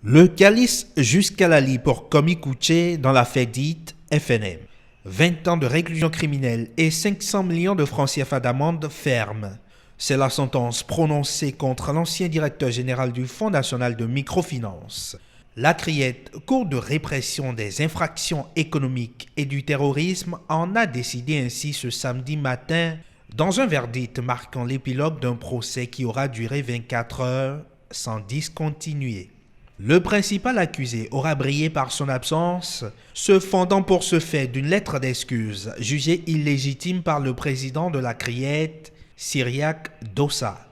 Le calice jusqu'à la lie pour Komi Kouché dans l'affaire dite FNM. 20 ans de réclusion criminelle et 500 millions de francs CFA d'amende ferme. C'est la sentence prononcée contre l'ancien directeur général du Fonds national de microfinance. La Criette, Cour de répression des infractions économiques et du terrorisme, en a décidé ainsi ce samedi matin dans un verdict marquant l'épilogue d'un procès qui aura duré 24 heures sans discontinuer. Le principal accusé aura brillé par son absence, se fondant pour ce fait d'une lettre d'excuse jugée illégitime par le président de la Criette, Cyriaque Dossa.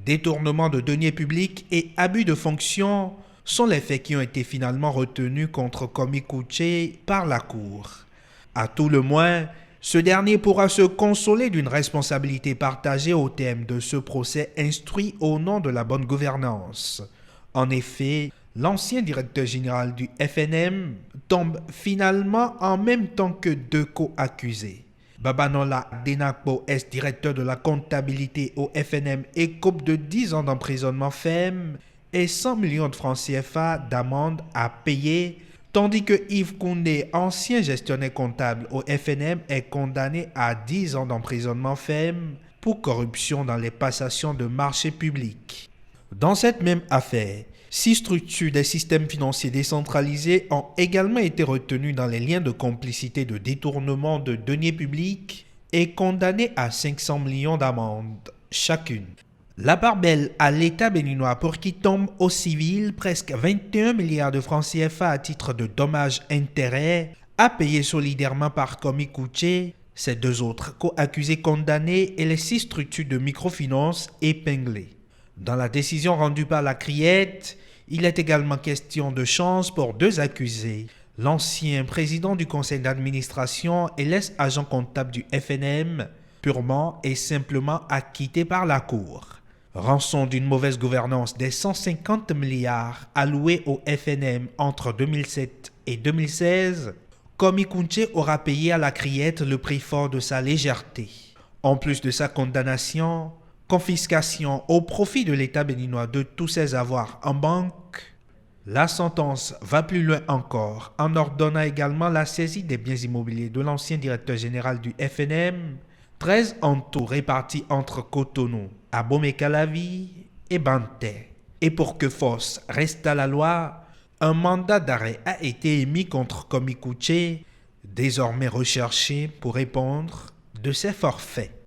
Détournement de deniers publics et abus de fonction sont les faits qui ont été finalement retenus contre Komi Kouché par la Cour. À tout le moins, ce dernier pourra se consoler d'une responsabilité partagée au terme de ce procès instruit au nom de la bonne gouvernance. En effet, l'ancien directeur général du FNM tombe finalement en même temps que deux co-accusés. Babanola Denakpo, ex-directeur de la comptabilité au FNM, écope de 10 ans d'emprisonnement ferme et 100 millions de francs CFA d'amende à payer, tandis que Yves Koundé, ancien gestionnaire comptable au FNM, est condamné à 10 ans d'emprisonnement ferme pour corruption dans les passations de marchés publics. Dans cette même affaire, 6 structures des systèmes financiers décentralisés ont également été retenues dans les liens de complicité de détournement de deniers publics et condamnées à 500 millions d'amende chacune. La part belle à l'État béninois pour qui tombe au civil presque 21 milliards de francs CFA à titre de dommages-intérêts à payer solidairement par Komi Kouché, ces deux autres co-accusés condamnés et les 6 structures de microfinance épinglées. Dans la décision rendue par la Criette, il est également question de chance pour 2 accusés, l'ancien président du conseil d'administration et l'ex-agent comptable du FNM, purement et simplement acquittés par la Cour. Rançon d'une mauvaise gouvernance des 150 milliards alloués au FNM entre 2007 et 2016, Komi Kouché aura payé à la Criette le prix fort de sa légèreté. En plus de sa condamnation, confiscation au profit de l'État béninois de tous ses avoirs en banque, la sentence va plus loin encore en ordonnant également la saisie des biens immobiliers de l'ancien directeur général du FNM, 13 en tout répartis entre Cotonou, Abomey-Calavi et Banté. Et pour que force reste à la loi, un mandat d'arrêt a été émis contre Komi Kouché, désormais recherché pour répondre de ses forfaits.